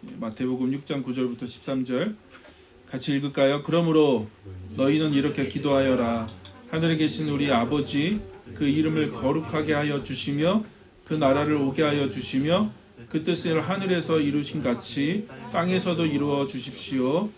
마태복음 6장 9절부터 13절 같이 읽을까요? 그러므로 너희는 이렇게 기도하여라. 하늘에 계신 우리 아버지, 그 이름을 거룩하게 하여 주시며 그 나라를 오게 하여 주시며 그 뜻을 하늘에서 이루신 같이 땅에서도 이루어 주십시오.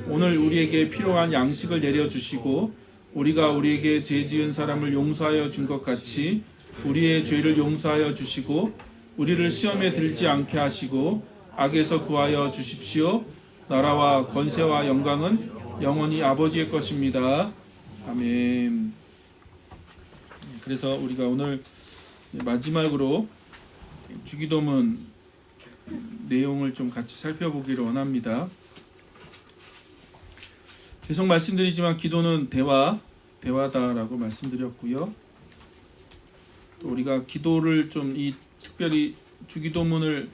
오늘 우리에게 필요한 양식을 내려주시고 우리가 우리에게 죄 지은 사람을 용서하여 준 것 같이 우리의 죄를 용서하여 주시고 우리를 시험에 들지 않게 하시고 악에서 구하여 주십시오. 나라와 권세와 영광은 영원히 아버지의 것입니다. 아멘. 그래서 우리가 오늘 마지막으로 주기도문 내용을 좀 같이 살펴보기를 원합니다. 계속 말씀드리지만 기도는 대화다라고 말씀드렸고요. 또 우리가 기도를 좀 특별히 주기도문을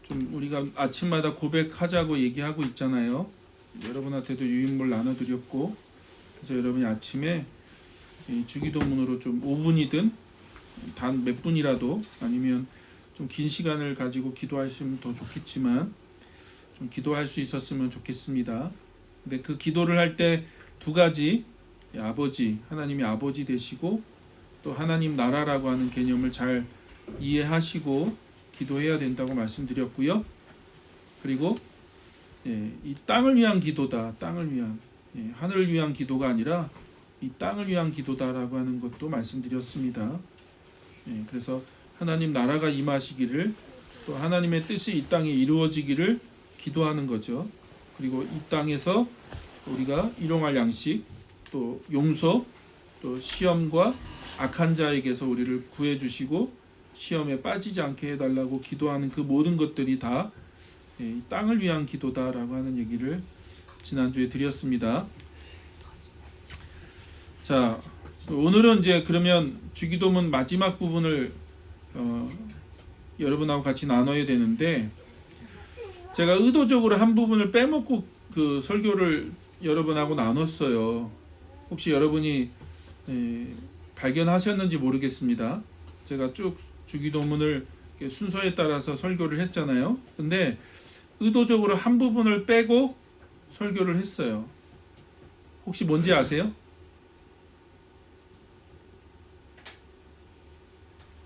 좀 우리가 아침마다 고백하자고 얘기하고 있잖아요. 여러분한테도 유인물 나눠드렸고, 그래서 여러분이 아침에 주기도문으로 좀 5분이든 단 몇 분이라도 아니면 좀 긴 시간을 가지고 기도하시면 더 좋겠지만 좀 기도할 수 있었으면 좋겠습니다. 근데 그 기도를 할 때 두 가지, 아버지, 하나님이 아버지 되시고 또 하나님 나라라고 하는 개념을 잘 이해하시고 기도해야 된다고 말씀드렸고요. 그리고 이 땅을 위한 기도다. 땅을 위한, 하늘을 위한 기도가 아니라 이 땅을 위한 기도다라고 하는 것도 말씀드렸습니다. 그래서 하나님 나라가 임하시기를 또 하나님의 뜻이 이 땅에 이루어지기를 기도하는 거죠. 그리고 이 땅에서 우리가 일용할 양식, 또 용서, 또 시험과 악한 자에게서 우리를 구해주시고 시험에 빠지지 않게 해달라고 기도하는 그 모든 것들이 다 땅을 위한 기도다라고 하는 얘기를 지난주에 드렸습니다. 자, 오늘은 이제 그러면 주기도문 마지막 부분을 여러분하고 같이 나눠야 되는데 제가 의도적으로 한 부분을 빼먹고 그 설교를 여러분하고 나눴어요. 혹시 여러분이 발견하셨는지 모르겠습니다. 제가 쭉 주기도문을 순서에 따라서 설교를 했잖아요. 근데 의도적으로 한 부분을 빼고 설교를 했어요. 혹시 뭔지 아세요?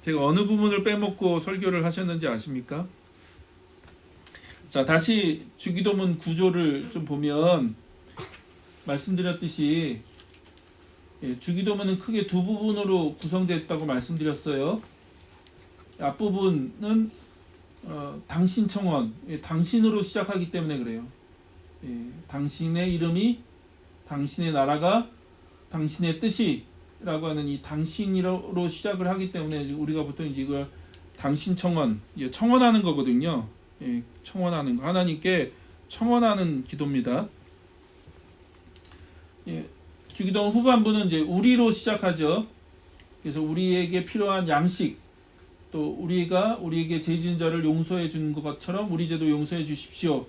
제가 어느 부분을 빼먹고 설교를 하셨는지 아십니까? 자, 다시 주기도문 구조를 좀 보면 말씀드렸듯이 주기도문은 크게 두 부분으로 구성되었다고 말씀드렸어요. 앞부분은 당신 청원, 당신으로 시작하기 때문에 그래요. 당신의 이름이, 당신의 나라가, 당신의 뜻이 라고 하는 이 당신으로 시작을 하기 때문에 우리가 보통 이걸 당신 청원, 청원하는 거거든요. 청원하는 거, 하나님께 청원하는 기도입니다. 주기도문 후반부는 이제 우리로 시작하죠. 그래서 우리에게 필요한 양식, 또 우리에게 죄 지은 자를 용서해 주는 것처럼 우리 죄도 용서해 주십시오.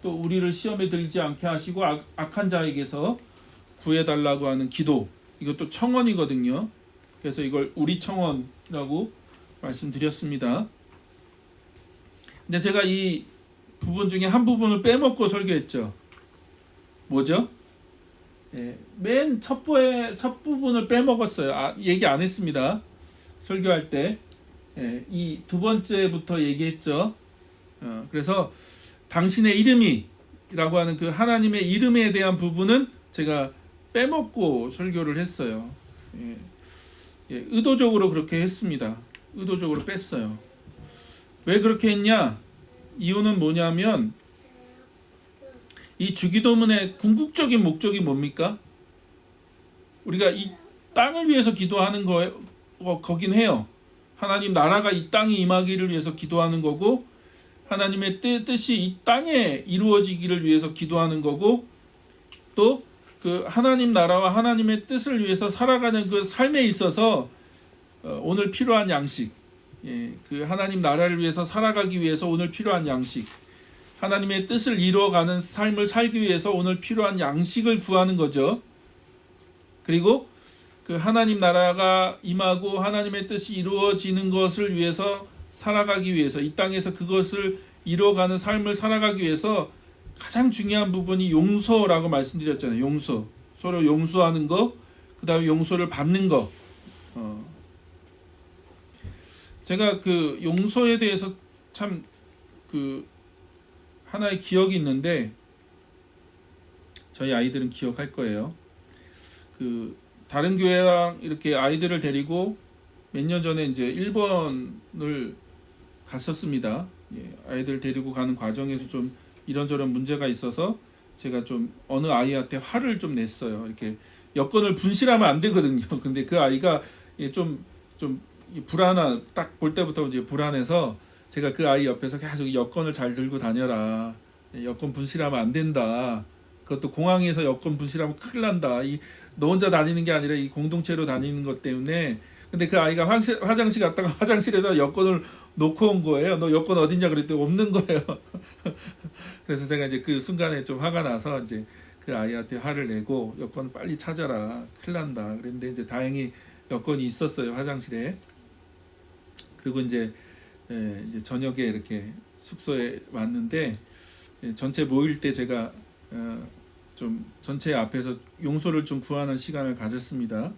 또 우리를 시험에 들지 않게 하시고 악한 자에게서 구해달라고 하는 기도, 이것도 청원이거든요. 그래서 이걸 우리 청원이라고 말씀드렸습니다. 근데 제가 이 부분 중에 한 부분을 빼먹고 설교했죠. 뭐죠? 맨 첫 부분을 빼먹었어요. 얘기 안 했습니다. 설교할 때. 이 두 번째부터 얘기했죠. 그래서 당신의 이름이라고 하는 그 하나님의 이름에 대한 부분은 제가 빼먹고 설교를 했어요. 의도적으로 그렇게 했습니다. 의도적으로 뺐어요. 왜 그렇게 했냐? 이유는 뭐냐면 이 주기도문의 궁극적인 목적이 뭡니까? 우리가 이 땅을 위해서 기도하는 거긴 해요. 하나님 나라가 이 땅에 임하기를 위해서 기도하는 거고 하나님의 뜻이 이 땅에 이루어지기를 위해서 기도하는 거고 또 그 하나님 나라와 하나님의 뜻을 위해서 살아가는 그 삶에 있어서 오늘 필요한 양식, 그 하나님 나라를 위해서 살아가기 위해서 오늘 필요한 양식, 하나님의 뜻을 이루어가는 삶을 살기 위해서 오늘 필요한 양식을 구하는 거죠. 그리고 그 하나님 나라가 임하고 하나님의 뜻이 이루어지는 것을 위해서 살아가기 위해서 이 땅에서 그것을 이뤄가는 삶을 살아가기 위해서 가장 중요한 부분이 용서라고 말씀드렸잖아요. 용서. 서로 용서하는 거, 그 다음에 용서를 받는 거. 제가 그 용서에 대해서 참 그 하나의 기억이 있는데, 저희 아이들은 기억할 거예요. 그 다른 교회랑 이렇게 아이들을 데리고 몇 년 전에 이제 일본을 갔었습니다. 아이들 데리고 가는 과정에서 좀 이런저런 문제가 있어서 제가 좀 어느 아이한테 화를 좀 냈어요. 이렇게 여권을 분실하면 안 되거든요. 근데 그 아이가 좀 딱 볼 때부터 이제 불안해서 제가 그 아이 옆에서 계속 여권을 잘 들고 다녀라. 여권 분실하면 안 된다. 그것도 공항에서 여권 분실하면 큰일 난다. 너 혼자 다니는 게 아니라 이 공동체로 다니는 것 때문에. 근데 그 아이가 화장실 갔다가 화장실에다 여권을 놓고 온 거예요. 너 여권 어딨냐 그랬더니 없는 거예요. 그래서 제가 이제 그 순간에 좀 화가 나서 이제 그 아이한테 화를 내고 여권 빨리 찾아라. 큰일 난다. 그런데 이제 다행히 여권이 있었어요. 화장실에. 그리고 이제 저녁에 이렇게 숙소에 왔는데 전체 모일 때 제가 좀 전체 앞에서 용서를 좀 구하는 시간을 가졌습니다.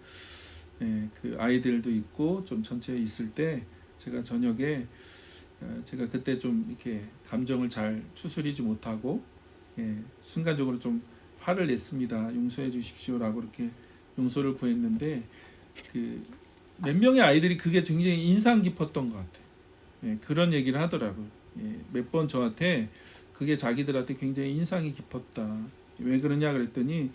그 아이들도 있고 좀 전체에 있을 때 제가 저녁에 제가 그때 좀 이렇게 감정을 잘 추스리지 못하고 순간적으로 좀 화를 냈습니다. 용서해 주십시오라고 이렇게 용서를 구했는데 그 몇 명의 아이들이 그게 굉장히 인상 깊었던 것 같아요. 그런 얘기를 하더라고요. 몇 번 저한테 그게 자기들한테 굉장히 인상이 깊었다. 왜 그러냐 그랬더니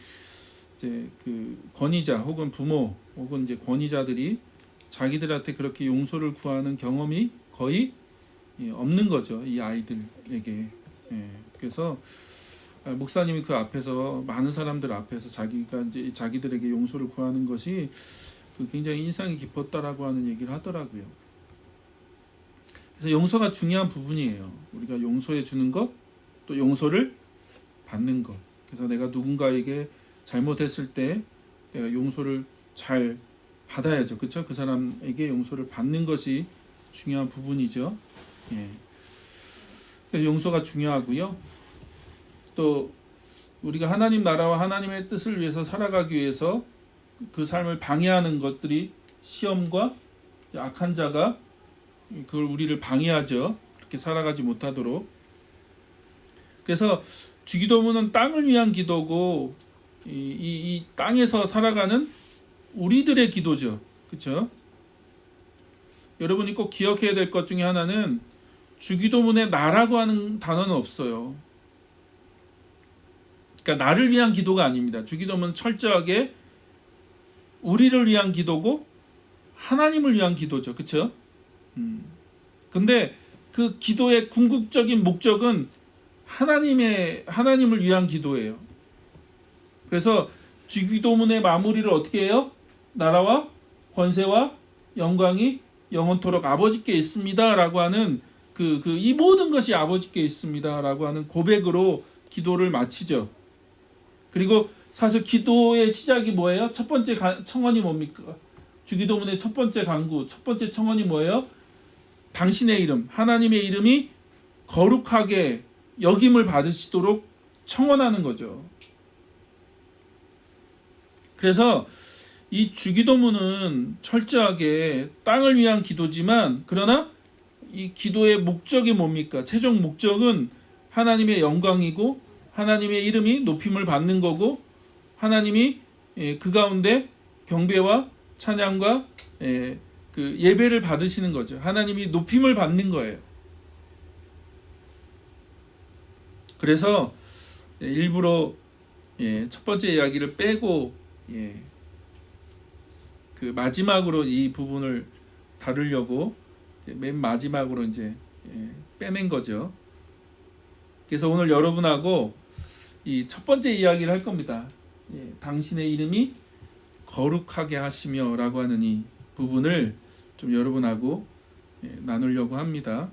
이제 그 권위자 혹은 부모 혹은 이제 권위자들이 자기들한테 그렇게 용서를 구하는 경험이 거의 없는 거죠. 이 아이들에게. 그래서 목사님이 그 앞에서 많은 사람들 앞에서 자기가 이제 자기들에게 용서를 구하는 것이 굉장히 인상이 깊었다라고 하는 얘기를 하더라고요. 그래서 용서가 중요한 부분이에요. 우리가 용서해 주는 것, 또 용서를 받는 것. 그래서 내가 누군가에게 잘못했을 때 내가 용서를 잘 받아야죠. 그렇죠? 그 사람에게 용서를 받는 것이 중요한 부분이죠. 그래서 용서가 중요하고요. 또 우리가 하나님 나라와 하나님의 뜻을 위해서 살아가기 위해서 그 삶을 방해하는 것들이 시험과 악한 자가 그걸 우리를 방해하죠. 그렇게 살아가지 못하도록. 그래서 주기도문은 땅을 위한 기도고 이 땅에서 살아가는 우리들의 기도죠. 그렇죠? 여러분이 꼭 기억해야 될 것 중에 하나는 주기도문에 나라고 하는 단어는 없어요. 그러니까 나를 위한 기도가 아닙니다. 주기도문은 철저하게 우리를 위한 기도고 하나님을 위한 기도죠. 그렇죠? 근데 그 기도의 궁극적인 목적은 하나님을 위한 기도예요. 그래서 주기도문의 마무리를 어떻게 해요? 나라와 권세와 영광이 영원토록 아버지께 있습니다라고 하는 이 모든 것이 아버지께 있습니다라고 하는 고백으로 기도를 마치죠. 그리고 사실 기도의 시작이 뭐예요? 첫 번째 청원이 뭡니까? 주기도문의 첫 번째 간구, 첫 번째 청원이 뭐예요? 당신의 이름, 하나님의 이름이 거룩하게 여김을 받으시도록 청원하는 거죠. 그래서 이 주기도문은 철저하게 땅을 위한 기도지만 그러나 이 기도의 목적이 뭡니까? 최종 목적은 하나님의 영광이고 하나님의 이름이 높임을 받는 거고 하나님이 그 가운데 경배와 찬양과 그 예배를 받으시는 거죠. 하나님이 높임을 받는 거예요. 그래서 일부러 첫 번째 이야기를 빼고 그 마지막으로 이 부분을 다루려고 맨 마지막으로 이제 빼낸 거죠. 그래서 오늘 여러분하고 이 첫 번째 이야기를 할 겁니다. 당신의 이름이 거룩하게 하시며라고 하는 이 부분을 좀 여러분하고 나누려고 합니다.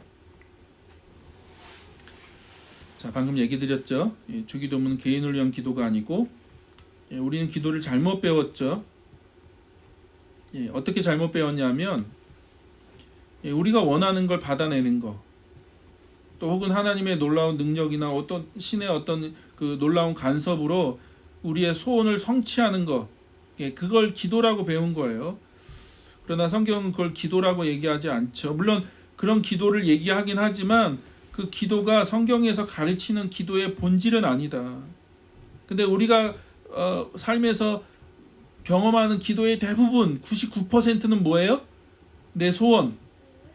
자, 방금 얘기 드렸죠. 주기도문은 개인을 위한 기도가 아니고 우리는 기도를 잘못 배웠죠. 어떻게 잘못 배웠냐면 우리가 원하는 걸 받아내는 거. 또 혹은 하나님의 놀라운 능력이나 어떤 신의 어떤 그 놀라운 간섭으로 우리의 소원을 성취하는 것, 그걸 기도라고 배운 거예요. 그러나 성경은 그걸 기도라고 얘기하지 않죠. 물론 그런 기도를 얘기하긴 하지만 그 기도가 성경에서 가르치는 기도의 본질은 아니다. 근데 우리가 삶에서 경험하는 기도의 대부분 99%는 뭐예요? 내 소원,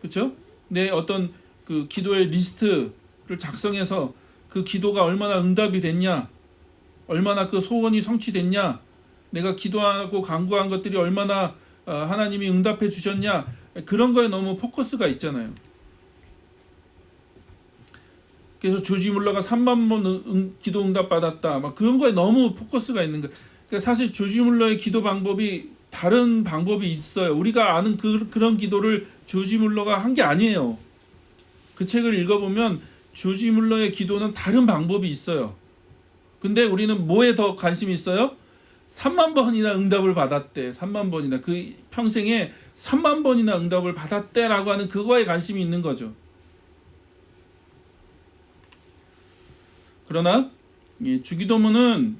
그렇죠? 내 어떤 그 기도의 리스트를 작성해서 그 기도가 얼마나 응답이 됐냐, 얼마나 그 소원이 성취됐냐, 내가 기도하고 간구한 것들이 얼마나 하나님이 응답해 주셨냐, 그런 거에 너무 포커스가 있잖아요. 그래서 조지 물러가 3만 번 기도 응답 받았다, 막 그런 거에 너무 포커스가 있는 거예요. 그러니까 사실 조지 물러의 기도 방법이 다른 방법이 있어요. 우리가 아는 그런 기도를 조지 물러가 한 게 아니에요. 그 책을 읽어보면 조지 물러의 기도는 다른 방법이 있어요. 근데 우리는 뭐에 더 관심이 있어요? 3만 번이나 응답을 받았대. 3만 번이나. 그 평생에 3만 번이나 응답을 받았대라고 하는 그거에 관심이 있는 거죠. 그러나 주기도문은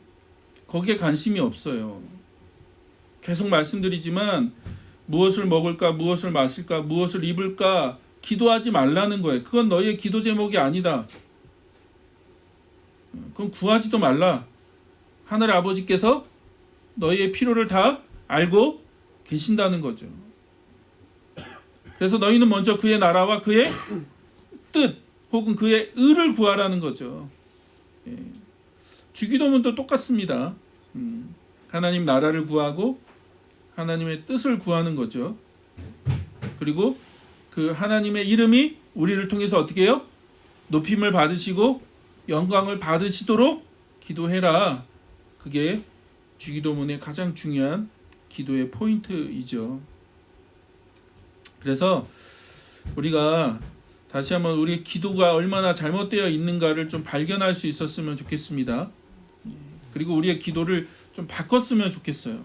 거기에 관심이 없어요. 계속 말씀드리지만 무엇을 먹을까, 무엇을 마실까, 무엇을 입을까 기도하지 말라는 거예요. 그건 너희의 기도 제목이 아니다. 그건 구하지도 말라. 하늘 아버지께서 너희의 필요를 다 알고 계신다는 거죠. 그래서 너희는 먼저 그의 나라와 그의 뜻 혹은 그의 의를 구하라는 거죠. 주기도문도 똑같습니다. 하나님 나라를 구하고 하나님의 뜻을 구하는 거죠. 그리고 그 하나님의 이름이 우리를 통해서 어떻게 해요? 높임을 받으시고 영광을 받으시도록 기도해라. 그게 주기도문의 가장 중요한 기도의 포인트이죠. 그래서 우리가 다시 한번 우리의 기도가 얼마나 잘못되어 있는가를 좀 발견할 수 있었으면 좋겠습니다. 그리고 우리의 기도를 좀 바꿨으면 좋겠어요.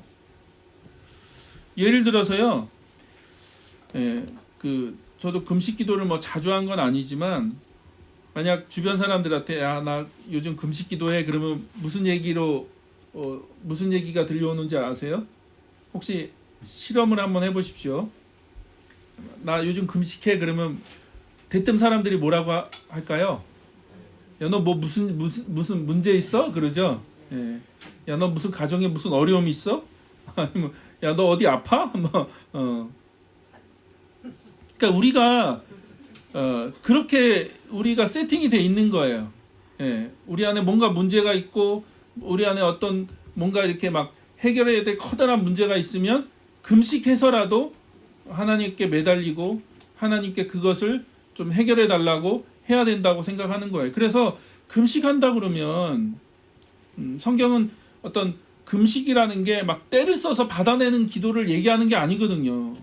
예를 들어서요, 저도 금식 기도를 뭐 자주 한 건 아니지만 만약 주변 사람들한테 나 요즘 금식 기도해 그러면 무슨 얘기가 들려오는지 아세요? 혹시 실험을 한번 해보십시오. 나 요즘 금식해 그러면 대뜸 사람들이 뭐라고 할까요? 야, 너 뭐 무슨 문제 있어? 그러죠. 야, 너 무슨 가정에 무슨 어려움이 있어? 아니면 야, 너 어디 아파? 그러니까 우리가 그렇게 우리가 세팅이 돼 있는 거예요. 우리 안에 뭔가 문제가 있고 우리 안에 어떤 뭔가 이렇게 막 해결해야 될 커다란 문제가 있으면 금식해서라도 하나님께 매달리고 하나님께 그것을 좀 해결해 달라고 해야 된다고 생각하는 거예요. 그래서 금식한다 그러면 성경은 어떤 금식이라는 게 막 때를 써서 받아내는 기도를 얘기하는 게 아니거든요.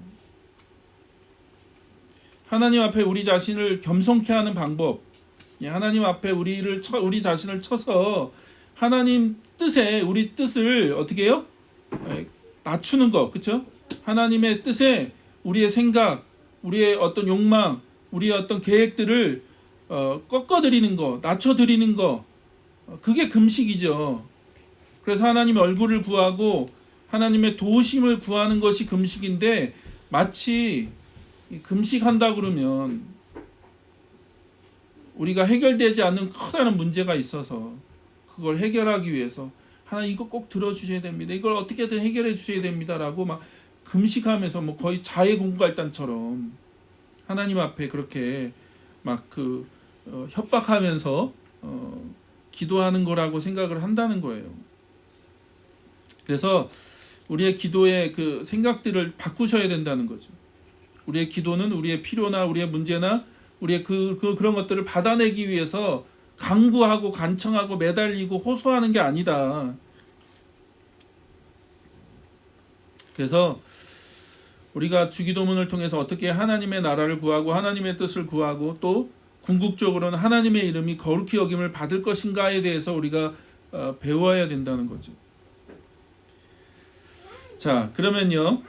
하나님 앞에 우리 자신을 겸손케 하는 방법, 하나님 앞에 우리 자신을 쳐서 하나님 뜻에 우리 뜻을 어떻게 해요? 낮추는 거, 그렇죠? 하나님의 뜻에 우리의 생각, 우리의 어떤 욕망, 우리의 어떤 계획들을 꺾어드리는 거, 낮춰드리는 거, 그게 금식이죠. 그래서 하나님의 얼굴을 구하고 하나님의 도우심을 구하는 것이 금식인데 마치 금식한다 그러면 우리가 해결되지 않는 커다란 문제가 있어서 그걸 해결하기 위해서 하나님 이거 꼭 들어주셔야 됩니다. 이걸 어떻게든 해결해 주셔야 됩니다라고 막 금식하면서 뭐 거의 자해 공갈단처럼 하나님 앞에 그렇게 막 협박하면서 기도하는 거라고 생각을 한다는 거예요. 그래서 우리의 기도의 그 생각들을 바꾸셔야 된다는 거죠. 우리의 기도는 우리의 필요나 우리의 문제나 우리의 그런 것들을 받아내기 위해서 간구하고 간청하고 매달리고 호소하는 게 아니다. 그래서 우리가 주기도문을 통해서 어떻게 하나님의 나라를 구하고 하나님의 뜻을 구하고 또 궁극적으로는 하나님의 이름이 거룩히 여김을 받을 것인가에 대해서 우리가 배워야 된다는 거죠. 자, 그러면요.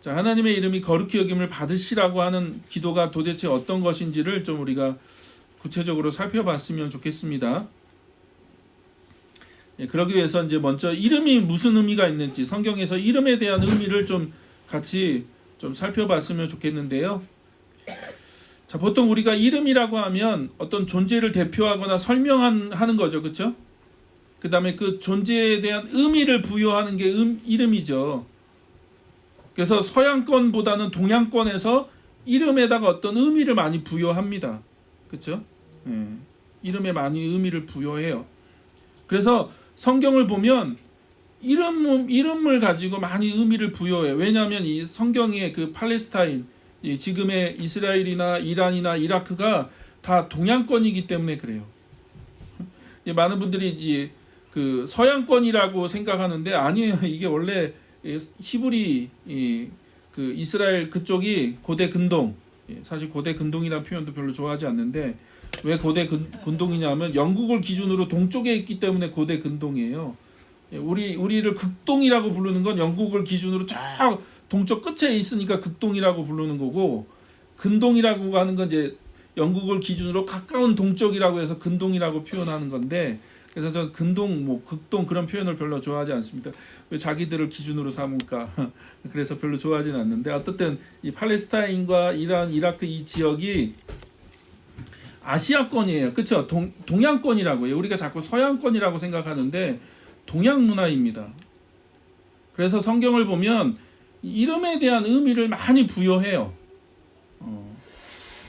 자, 하나님의 이름이 거룩히 여김을 받으시라고 하는 기도가 도대체 어떤 것인지를 좀 우리가 구체적으로 살펴봤으면 좋겠습니다. 그러기 위해서 이제 먼저 이름이 무슨 의미가 있는지 성경에서 이름에 대한 의미를 좀 같이 좀 살펴봤으면 좋겠는데요. 자, 보통 우리가 이름이라고 하면 어떤 존재를 대표하거나 설명하는 거죠, 그렇죠? 그 다음에 그 존재에 대한 의미를 부여하는 게 이름이죠. 그래서 서양권보다는 동양권에서 이름에다가 어떤 의미를 많이 부여합니다. 그렇죠? 이름에 많이 의미를 부여해요. 그래서 성경을 보면 이름을 가지고 많이 의미를 부여해요. 왜냐하면 이 성경의 그 팔레스타인, 지금의 이스라엘이나 이란이나 이라크가 다 동양권이기 때문에 그래요. 많은 분들이 이제 그 서양권이라고 생각하는데 아니에요. 이게 원래 히브리 그 이스라엘 그쪽이 고대 근동, 사실 고대 근동이라는 표현도 별로 좋아하지 않는데 왜 고대 근동이냐면 영국을 기준으로 동쪽에 있기 때문에 고대 근동이에요. 우리를 극동이라고 부르는 건 영국을 기준으로 저 동쪽 끝에 있으니까 극동이라고 부르는 거고, 근동이라고 하는 건 이제 영국을 기준으로 가까운 동쪽이라고 해서 근동이라고 표현하는 건데, 그래서 저 근동, 뭐 극동 그런 표현을 별로 좋아하지 않습니다. 왜 자기들을 기준으로 삼을까? 그래서 별로 좋아하지는 않는데, 어쨌든 이 팔레스타인과 이란, 이라크 이 지역이 아시아권이에요. 그렇죠? 동양권이라고 해요. 우리가 자꾸 서양권이라고 생각하는데 동양 문화입니다. 그래서 성경을 보면 이름에 대한 의미를 많이 부여해요.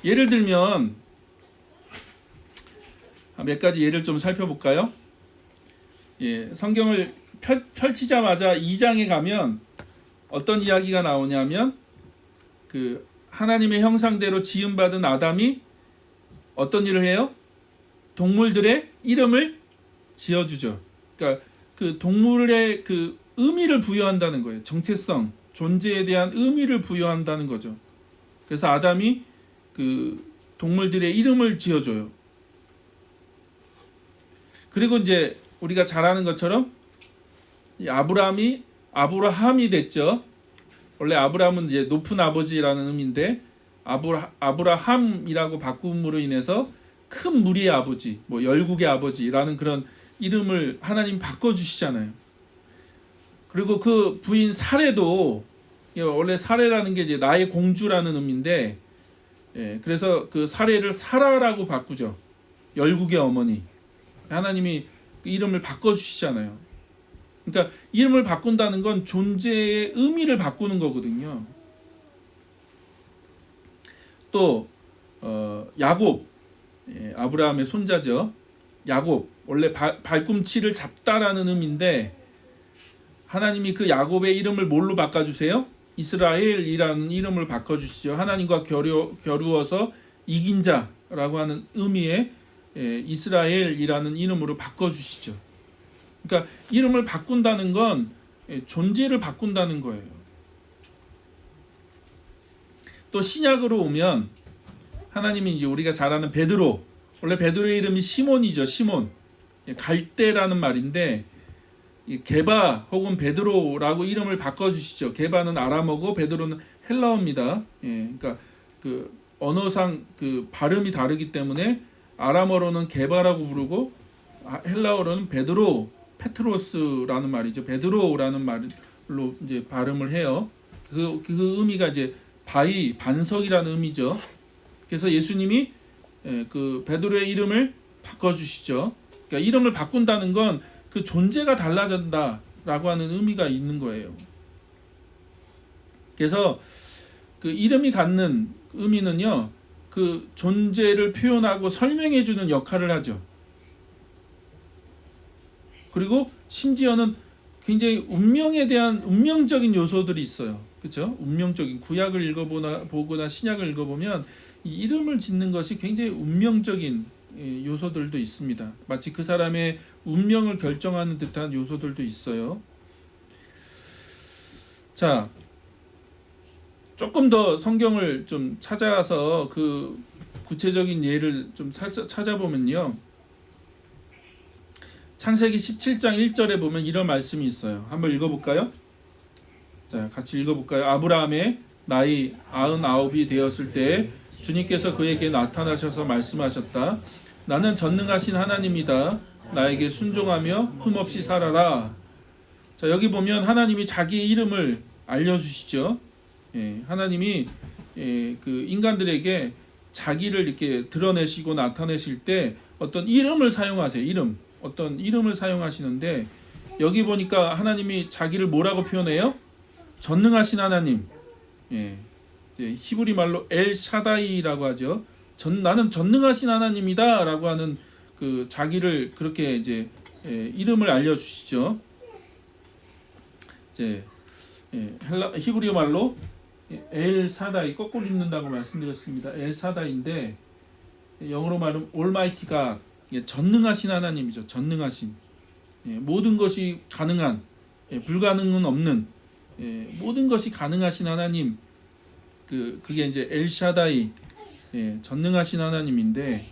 예를 들면 몇 가지 예를 좀 살펴볼까요? 성경을 펼치자마자 2장에 가면 어떤 이야기가 나오냐면 그 하나님의 형상대로 지음받은 아담이 어떤 일을 해요? 동물들의 이름을 지어주죠. 그러니까 그 동물의 그 의미를 부여한다는 거예요. 정체성, 존재에 대한 의미를 부여한다는 거죠. 그래서 아담이 그 동물들의 이름을 지어줘요. 그리고 이제 우리가 잘 아는 것처럼 아브라함이 됐죠. 원래 아브라함은 이제 높은 아버지라는 의미인데 아브라함이라고 바꿈으로 인해서 큰 무리의 아버지, 뭐 열국의 아버지라는 그런 이름을 하나님 바꿔주시잖아요. 그리고 그 부인 사레도 원래 사레라는 게 이제 나의 공주라는 의미인데, 그래서 그 사레를 사라라고 바꾸죠. 열국의 어머니. 하나님이 그 이름을 바꿔주시잖아요. 그러니까 이름을 바꾼다는 건 존재의 의미를 바꾸는 거거든요. 또 야곱, 아브라함의 손자죠. 야곱, 원래 발꿈치를 잡다라는 의미인데 하나님이 그 야곱의 이름을 뭘로 바꿔주세요? 이스라엘이라는 이름을 바꿔주시죠. 하나님과 겨루어서 이긴 자라고 하는 의미의 이스라엘이라는 이름으로 바꿔주시죠. 그러니까 이름을 바꾼다는 건 존재를 바꾼다는 거예요. 또 신약으로 오면 하나님이 이제 우리가 잘 아는 베드로, 원래 베드로의 이름이 시몬이죠. 시몬, 갈대라는 말인데 게바 혹은 베드로라고 이름을 바꿔주시죠. 게바는 아람어고 베드로는 헬라어입니다. 그러니까 그 언어상 그 발음이 다르기 때문에 아람어로는 게바라고 부르고 헬라어로는 베드로, 페트로스라는 말이죠. 베드로라는 말로 이제 발음을 해요. 그 의미가 이제 반석이라는 의미죠. 그래서 예수님이 그 베드로의 이름을 바꿔주시죠. 그러니까 이름을 바꾼다는 건 그 존재가 달라진다라고 하는 의미가 있는 거예요. 그래서 그 이름이 갖는 의미는요, 그 존재를 표현하고 설명해주는 역할을 하죠. 그리고 심지어는 굉장히 운명에 대한 운명적인 요소들이 있어요. 그렇죠? 운명적인 구약을 읽어보거나 신약을 읽어보면 이 이름을 짓는 것이 굉장히 운명적인 요소들도 있습니다. 마치 그 사람의 운명을 결정하는 듯한 요소들도 있어요. 자, 조금 더 성경을 좀 찾아서 그 구체적인 예를 좀 찾아보면요, 창세기 17장 1절에 보면 이런 말씀이 있어요. 한번 읽어볼까요? 자, 같이 읽어볼까요? 아브라함의 나이 99이 되었을 때 주님께서 그에게 나타나셔서 말씀하셨다. 나는 전능하신 하나님이다. 나에게 순종하며 흠없이 살아라. 자, 여기 보면 하나님이 자기의 이름을 알려주시죠. 하나님이 그 인간들에게 자기를 이렇게 드러내시고 나타내실 때 어떤 이름을 사용하세요. 이름, 어떤 이름을 사용하시는데 여기 보니까 하나님이 자기를 뭐라고 표현해요? 전능하신 하나님. 히브리 말로 엘 샤다이라고 하죠. 나는 전능하신 하나님이다라고 하는 그 자기를 그렇게 이제 이름을 알려주시죠. 이제 히브리어 말로 엘 사다이 거꾸로 읽는다고 말씀드렸습니다. 엘 사다인데 영어로 말하면 올마이티 갓, 전능하신 하나님이죠. 전능하신, 모든 것이 가능한, 불가능은 없는, 모든 것이 가능하신 하나님. 그게 이제 엘 샤다이, 전능하신 하나님인데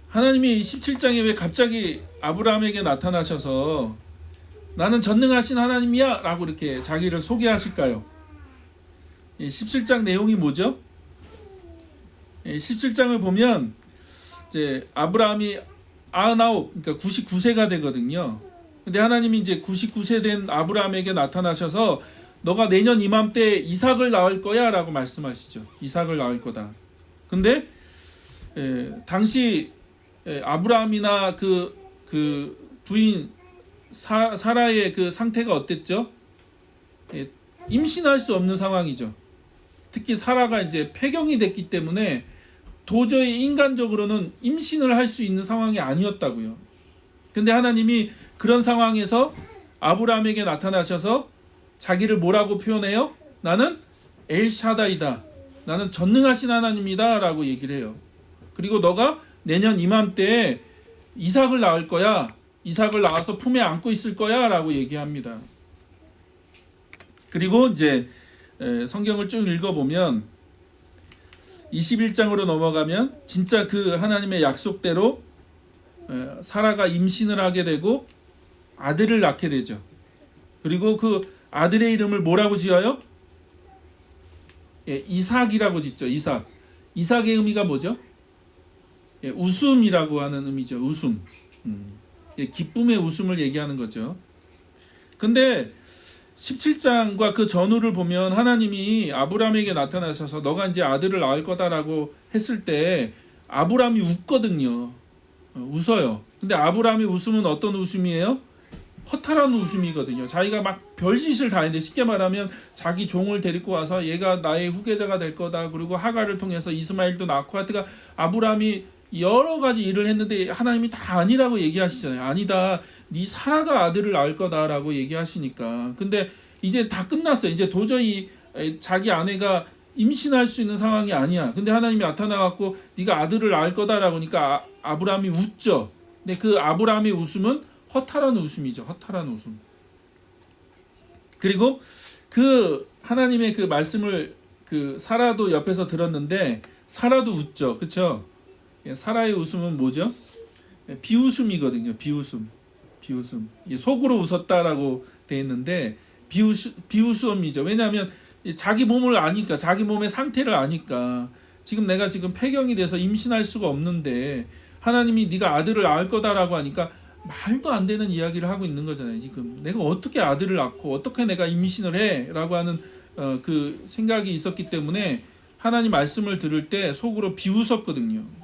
하나님이 17장에 왜 갑자기 아브라함에게 나타나셔서 나는 전능하신 하나님이야 라고 이렇게 자기를 소개하실까요? 17장 내용이 뭐죠? 17장을 보면 이제 아브라함이 99, 그러니까 99세가 되거든요. 근데 하나님이 이제 99세 된 아브라함에게 나타나셔서 너가 내년 이맘때 이삭을 낳을 거야 라고 말씀하시죠. 이삭을 낳을 거다. 근데 당시 아브라함이나 그 부인 사라의 그 상태가 어땠죠? 임신할 수 없는 상황이죠. 특히 사라가 이제 폐경이 됐기 때문에 도저히 인간적으로는 임신을 할 수 있는 상황이 아니었다고요. 근데 하나님이 그런 상황에서 아브라함에게 나타나셔서 자기를 뭐라고 표현해요? 나는 엘샤다이다. 나는 전능하신 하나님이다 라고 얘기를 해요. 그리고 너가 내년 이맘때에 이삭을 낳을 거야. 이삭을 낳아서 품에 안고 있을 거야 라고 얘기합니다. 그리고 이제 성경을 쭉 읽어보면 21장으로 넘어가면 진짜 그 하나님의 약속대로 사라가 임신을 하게 되고 아들을 낳게 되죠. 그리고 그 아들의 이름을 뭐라고 지어요? 이삭이라고 짓죠. 이삭. 이삭의 의미가 뭐죠? 웃음이라고 하는 의미죠. 웃음. 기쁨의 웃음을 얘기하는 거죠. 근데 17장과 그 전후를 보면 하나님이 아브라함에게 나타나셔서 너가 이제 아들을 낳을 거다라고 했을 때 아브라함이 웃거든요. 웃어요. 근데 아브라함의 웃음은 어떤 웃음이에요? 허탈한 웃음이거든요. 자기가 막 별짓을 다 했는데 쉽게 말하면 자기 종을 데리고 와서 얘가 나의 후계자가 될 거다. 그리고 하갈을 통해서 이스마엘도 낳고 하여튼 아브라함이 여러 가지 일을 했는데 하나님이 다 아니라고 얘기하시잖아요. 아니다. 네 사라가 아들을 낳을 거다라고 얘기하시니까. 근데 이제 다 끝났어요. 이제 도저히 자기 아내가 임신할 수 있는 상황이 아니야. 근데 하나님이 나타나갖고 네가 아들을 낳을 거다라고 하니까 아브라함이 웃죠. 근데 그 아브라함의 웃음은 허탈한 웃음이죠. 허탈한 웃음. 그리고 그 하나님의 그 말씀을 그 사라도 옆에서 들었는데 사라도 웃죠. 그렇죠? 사라의 웃음은 뭐죠? 비웃음이거든요. 비웃음. 속으로 웃었다라고 돼 있는데 비웃음이죠. 왜냐하면 자기 몸을 아니까, 자기 몸의 상태를 아니까 지금 내가 지금 폐경이 돼서 임신할 수가 없는데 하나님이 네가 아들을 낳을 거다라고 하니까 말도 안 되는 이야기를 하고 있는 거잖아요. 지금 내가 어떻게 아들을 낳고 어떻게 내가 임신을 해라고 하는 그 생각이 있었기 때문에 하나님 말씀을 들을 때 속으로 비웃었거든요.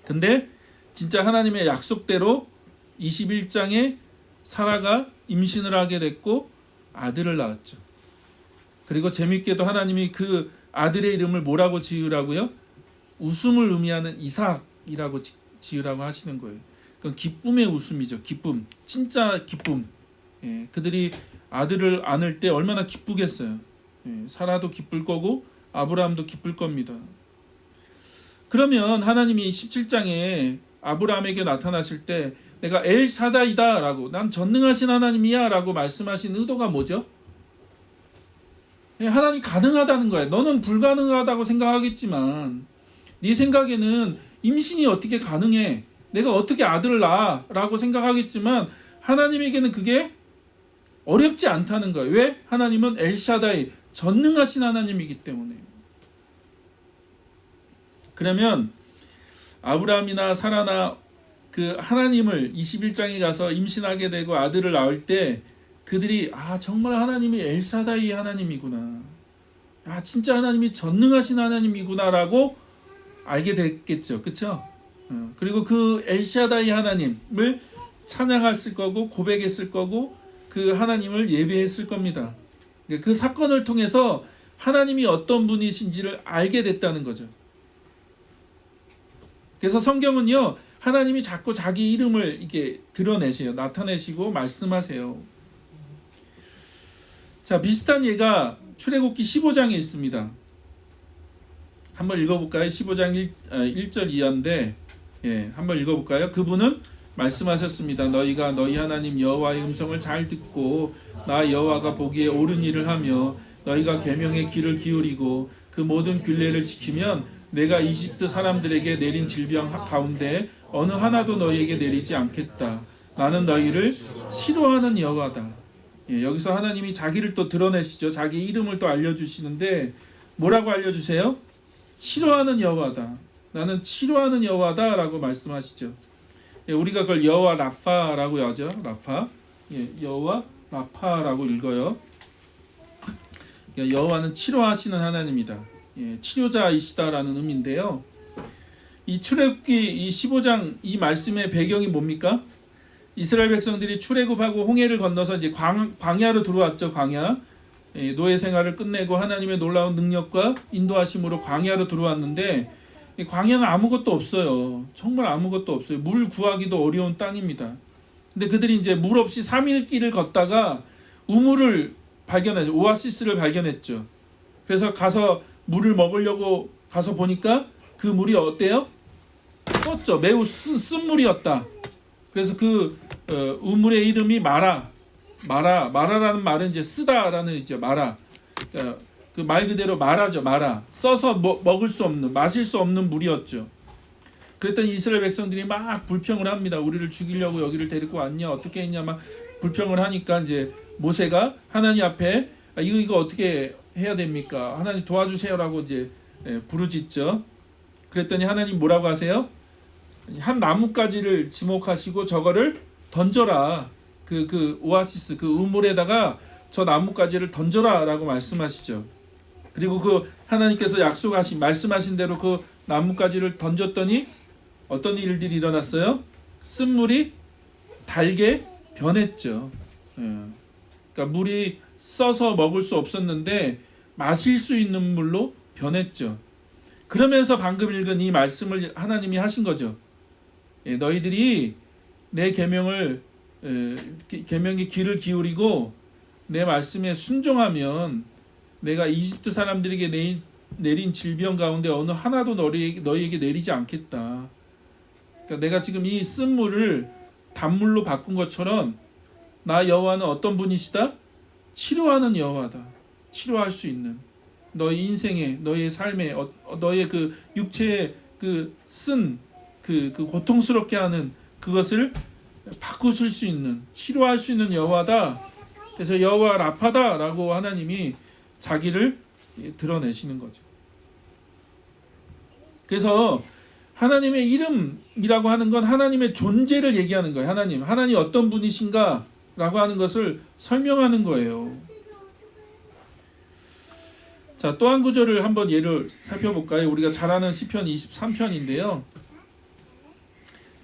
근데 진짜 하나님의 약속대로 21장에 사라가 임신을 하게 됐고 아들을 낳았죠. 그리고 재밌게도 하나님이 그 아들의 이름을 뭐라고 지으라고요? 웃음을 의미하는 이삭이라고 지으라고 하시는 거예요. 그건 기쁨의 웃음이죠. 기쁨, 진짜 기쁨. 그들이 아들을 안을 때 얼마나 기쁘겠어요. 사라도 기쁠 거고 아브라함도 기쁠 겁니다. 그러면 하나님이 17장에 아브라함에게 나타나실 때 내가 엘사다이다 라고, 난 전능하신 하나님이야 라고 말씀하신 의도가 뭐죠? 하나님 가능하다는 거예요. 너는 불가능하다고 생각하겠지만 네 생각에는 임신이 어떻게 가능해? 내가 어떻게 아들을 낳아? 라고 생각하겠지만 하나님에게는 그게 어렵지 않다는 거예요. 왜? 하나님은 엘샤다이, 전능하신 하나님이기 때문에. 그러면 아브라함이나 사라나 그 하나님을 21장에 가서 임신하게 되고 아들을 낳을 때 그들이 정말 하나님이 엘사다이 하나님이구나, 진짜 하나님이 전능하신 하나님이구나라고 알게 됐겠죠. 그렇죠? 그리고 그 엘샤다이 하나님을 찬양했을 거고 고백했을 거고 그 하나님을 예배했을 겁니다. 그 사건을 통해서 하나님이 어떤 분이신지를 알게 됐다는 거죠. 그래서 성경은요, 하나님이 자꾸 자기 이름을 이렇게 드러내세요. 나타내시고 말씀하세요. 자, 비슷한 예가 출애굽기 15장에 있습니다. 한번 읽어볼까요? 15장 1절 이하인데, 한번 읽어볼까요? 그분은 말씀하셨습니다. 너희가 너희 하나님 여호와의 음성을 잘 듣고 나 여호와가 보기에 옳은 일을 하며 너희가 계명의 귀를 기울이고 그 모든 규례를 지키면 내가 이집트 사람들에게 내린 질병 가운데 어느 하나도 너희에게 내리지 않겠다. 나는 너희를 치료하는 여호와다. 여기서 하나님이 자기를 또 드러내시죠. 자기 이름을 또 알려주시는데 뭐라고 알려주세요? 치료하는 여호와다. 나는 치료하는 여호와다라고 말씀하시죠. 우리가 그걸 여호와 라파라고 하죠. 라파. 여호와 라파라고 읽어요. 여호와는 치료하시는 하나님이다. 치료자이시다라는 의미인데요. 이 출애굽기 이 15장 이 말씀의 배경이 뭡니까? 이스라엘 백성들이 출애굽하고 홍해를 건너서 이제 광야로 들어왔죠. 광야. 노예 생활을 끝내고 하나님의 놀라운 능력과 인도하심으로 광야로 들어왔는데 광야는 아무것도 없어요. 정말 아무것도 없어요. 물 구하기도 어려운 땅입니다. 근데 그들이 이제 물 없이 3일 길을 걷다가 우물을 발견했죠. 오아시스를 발견했죠. 그래서 가서 물을 먹으려고 가서 보니까 그 물이 어때요? 썼죠. 매우 쓴 물이었다. 그래서 그 우물의 이름이 마라라는 말은 이제 쓰다라는 이제 마라. 그러니까 그 말 그대로 마라죠. 마라. 써서 먹을 수 없는, 마실 수 없는 물이었죠. 그랬더니 이스라엘 백성들이 막 불평을 합니다. 우리를 죽이려고 여기를 데리고 왔냐, 어떻게 했냐 막 불평을 하니까 이제 모세가 하나님 앞에 이거 어떻게 해야 됩니까? 하나님 도와주세요라고 이제 부르짖죠. 그랬더니 하나님 뭐라고 하세요? 한 나뭇가지를 지목하시고 저거를 던져라. 그 오아시스 그 우물에다가 저 나뭇가지를 던져라라고 말씀하시죠. 그리고 그 하나님께서 말씀하신 대로 그 나뭇가지를 던졌더니 어떤 일들이 일어났어요? 쓴물이 달게 변했죠. 그러니까 물이 써서 먹을 수 없었는데 마실 수 있는 물로 변했죠. 그러면서 방금 읽은 이 말씀을 하나님이 하신 거죠. 너희들이 내 계명의 귀를 기울이고 내 말씀에 순종하면 내가 이집트 사람들에게 내린 질병 가운데 어느 하나도 너희에게 내리지 않겠다. 그러니까 내가 지금 이 쓴물을 단물로 바꾼 것처럼 나 여호와는 어떤 분이시다? 치료하는 여호와다. 치료할 수 있는 너희 인생에, 너희의 삶에, 너희의 그 육체의 그 고통스럽게 하는 그것을 바꾸실 수 있는, 치료할 수 있는 여호와다. 그래서 여호와 라파다라고 하나님이 자기를 드러내시는 거죠. 그래서 하나님의 이름이라고 하는 건 하나님의 존재를 얘기하는 거예요. 하나님 어떤 분이신가라고 하는 것을 설명하는 거예요. 자, 또 한 구절을 한번 예를 살펴볼까요? 우리가 잘 아는 시편 23편인데요.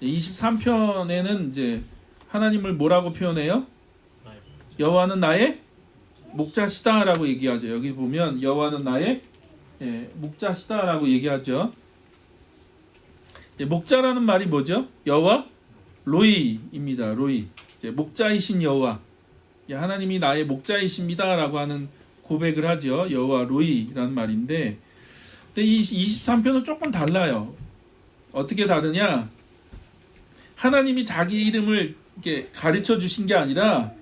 23편에는 이제 하나님을 뭐라고 표현해요? 여호와는 나의 목자시다라고 얘기하죠. 여기 보면 여호와는 나의 목자시다라고 얘기하죠. 목자라는 말이 뭐죠? 여호와 로이입니다. 로이. 목자이신 여호와. 하나님이 나의 목자이십니다라고 하는 고백을 하죠. 여호와 로이라는 말인데, 근데 이 23편은 조금 달라요. 어떻게 다르냐? 하나님이 자기 이름을 이렇게 가르쳐 주신 게 아니라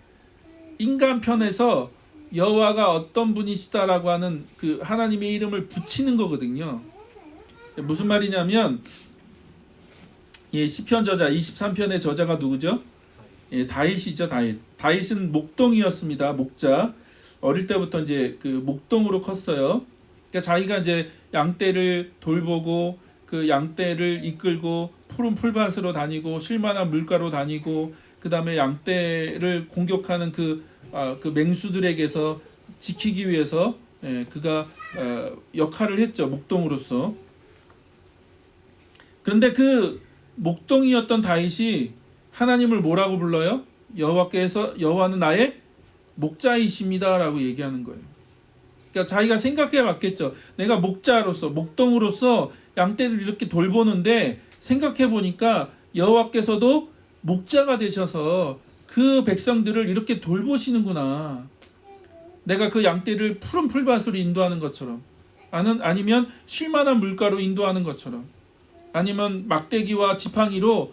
인간 편에서 여호와가 어떤 분이시다라고 하는 그 하나님의 이름을 붙이는 거거든요. 무슨 말이냐면 시편 저자 23편의 저자가 누구죠? 예, 다윗이죠. 다윗은 목동이었습니다. 목자. 어릴 때부터 이제 그 목동으로 컸어요. 그러니까 자기가 이제 양떼를 돌보고 그 양떼를 이끌고 푸른 풀밭으로 다니고 쉴만한 물가로 다니고 그 다음에 양떼를 공격하는 그 맹수들에게서 지키기 위해서 그가 역할을 했죠. 목동으로서. 그런데 그 목동이었던 다윗이 하나님을 뭐라고 불러요? 여호와는 나의 목자이십니다라고 얘기하는 거예요. 그러니까 자기가 생각해 봤겠죠. 내가 목자로서 목동으로서 양떼를 이렇게 돌보는데 생각해 보니까 여호와께서도 목자가 되셔서 그 백성들을 이렇게 돌보시는구나. 내가 그 양떼를 푸른 풀밭으로 인도하는 것처럼, 아니면 쉴만한 물가로 인도하는 것처럼, 아니면 막대기와 지팡이로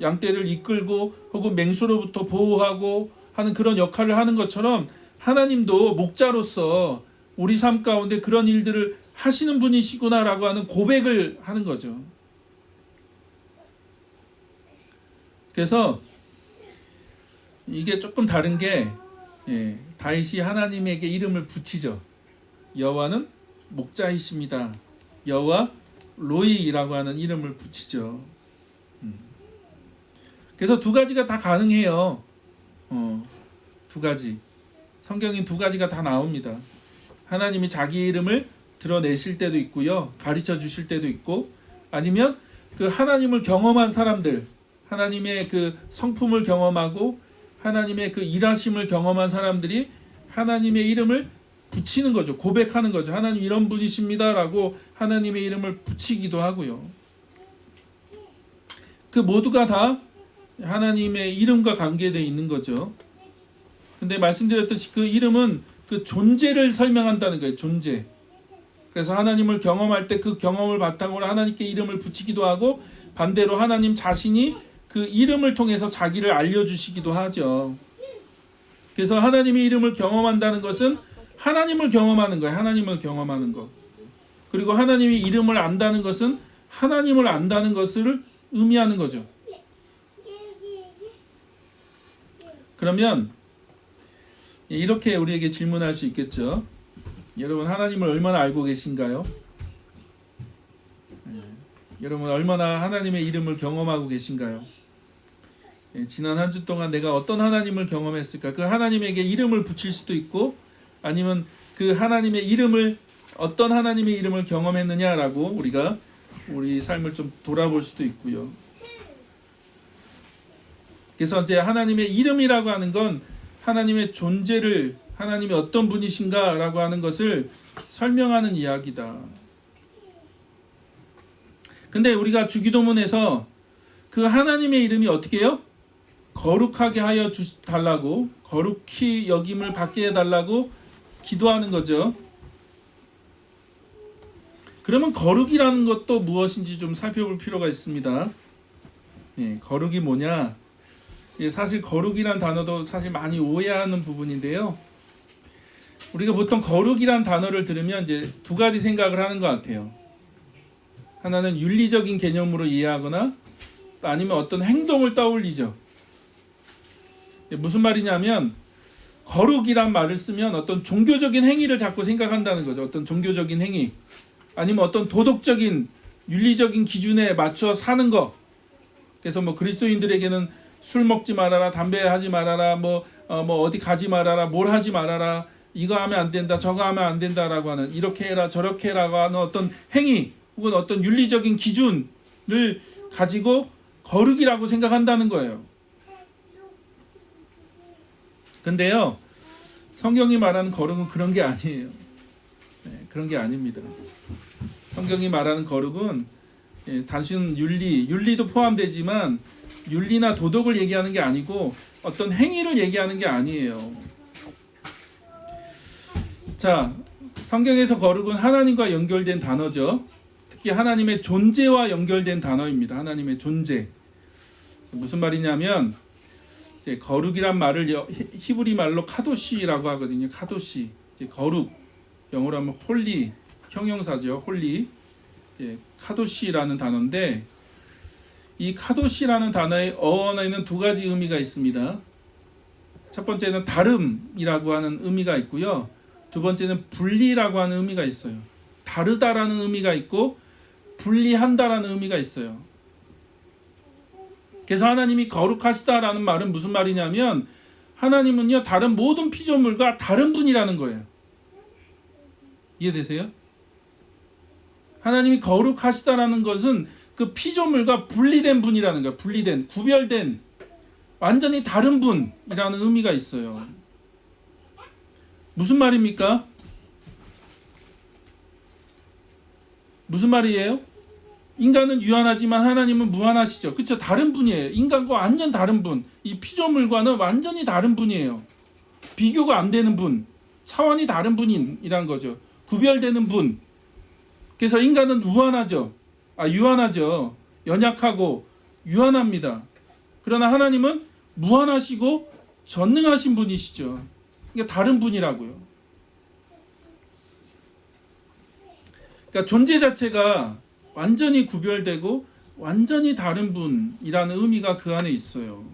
양떼를 이끌고 혹은 맹수로부터 보호하고 하는 그런 역할을 하는 것처럼 하나님도 목자로서 우리 삶 가운데 그런 일들을 하시는 분이시구나라고 하는 고백을 하는 거죠. 그래서 이게 조금 다른 게 다윗이 하나님에게 이름을 붙이죠. 여호와는 목자이십니다. 여호와 로이라고 하는 이름을 붙이죠. 그래서 두 가지가 다 가능해요. 두 가지. 성경인 두 가지가 다 나옵니다. 하나님이 자기 이름을 드러내실 때도 있고요. 가르쳐 주실 때도 있고, 아니면 그 하나님을 경험한 사람들, 하나님의 그 성품을 경험하고 하나님의 그 일하심을 경험한 사람들이 하나님의 이름을 붙이는 거죠. 고백하는 거죠. 하나님 이런 분이십니다라고 하나님의 이름을 붙이기도 하고요. 그 모두가 다 하나님의 이름과 관계되어 있는 거죠. 근데 말씀드렸듯이 그 이름은 그 존재를 설명한다는 거예요. 존재. 그래서 하나님을 경험할 때 그 경험을 바탕으로 하나님께 이름을 붙이기도 하고, 반대로 하나님 자신이 그 이름을 통해서 자기를 알려주시기도 하죠. 그래서 하나님의 이름을 경험한다는 것은 하나님을 경험하는 거예요. 하나님을 경험하는 것. 그리고 하나님의 이름을 안다는 것은 하나님을 안다는 것을 의미하는 거죠. 그러면 이렇게 우리에게 질문할 수 있겠죠. 여러분, 하나님을 얼마나 알고 계신가요? 여러분, 얼마나 하나님의 이름을 경험하고 계신가요? 지난 한 주 동안 내가 어떤 하나님을 경험했을까? 그 하나님에게 이름을 붙일 수도 있고, 아니면 그 하나님의 이름을, 어떤 하나님의 이름을 경험했느냐라고 우리가 우리 삶을 좀 돌아볼 수도 있고요. 그래서 이제 하나님의 이름이라고 하는 건 하나님의 존재를, 하나님이 어떤 분이신가라고 하는 것을 설명하는 이야기다. 근데 우리가 주기도문에서 그 하나님의 이름이 어떻게 해요? 거룩하게 하여 달라고, 거룩히 여김을 받게 해달라고 기도하는 거죠. 그러면 거룩이라는 것도 무엇인지 좀 살펴볼 필요가 있습니다. 거룩이 뭐냐? 사실 거룩이란 단어도 사실 많이 오해하는 부분인데요. 우리가 보통 거룩이란 단어를 들으면 이제 두 가지 생각을 하는 것 같아요. 하나는 윤리적인 개념으로 이해하거나, 아니면 어떤 행동을 떠올리죠. 무슨 말이냐면, 거룩이란 말을 쓰면 어떤 종교적인 행위를 자꾸 생각한다는 거죠. 어떤 종교적인 행위, 아니면 어떤 도덕적인 윤리적인 기준에 맞춰 사는 거. 그래서 뭐 그리스도인들에게는 술 먹지 말아라, 담배 하지 말아라, 뭐 어디 가지 말아라, 뭘 하지 말아라, 이거 하면 안 된다, 저거 하면 안 된다라고 하는, 이렇게 해라, 저렇게 해라고 하는 어떤 행위 혹은 어떤 윤리적인 기준을 가지고 거룩이라고 생각한다는 거예요. 근데요, 성경이 말하는 거룩은 그런 게 아니에요. 그런 게 아닙니다. 성경이 말하는 거룩은 단순 윤리도 포함되지만 윤리나 도덕을 얘기하는 게 아니고 어떤 행위를 얘기하는 게 아니에요. 자, 성경에서 거룩은 하나님과 연결된 단어죠. 특히 하나님의 존재와 연결된 단어입니다. 하나님의 존재. 무슨 말이냐면, 거룩이란 말을 히브리 말로 카도시라고 하거든요. 카도시. 거룩. 영어로 하면 홀리, 형용사죠. 홀리. 카도시라는 단어인데, 이 카도시라는 단어의 어원에는 두 가지 의미가 있습니다. 첫 번째는 다름이라고 하는 의미가 있고요. 두 번째는 분리라고 하는 의미가 있어요. 다르다라는 의미가 있고 분리한다라는 의미가 있어요. 그래서 하나님이 거룩하시다라는 말은 무슨 말이냐면 하나님은요 다른 모든 피조물과 다른 분이라는 거예요. 이해되세요? 하나님이 거룩하시다라는 것은 그 피조물과 분리된 분이라는 거예요. 분리된, 구별된, 완전히 다른 분이라는 의미가 있어요. 무슨 말입니까? 무슨 말이에요? 인간은 유한하지만 하나님은 무한하시죠. 그렇죠? 다른 분이에요. 인간과 완전 다른 분. 이 피조물과는 완전히 다른 분이에요. 비교가 안 되는 분. 차원이 다른 분이란 거죠. 구별되는 분. 그래서 인간은 유한하죠. 연약하고 유한합니다. 그러나 하나님은 무한하시고 전능하신 분이시죠. 그러니까 다른 분이라고요. 그러니까 존재 자체가 완전히 구별되고 완전히 다른 분이라는 의미가 그 안에 있어요.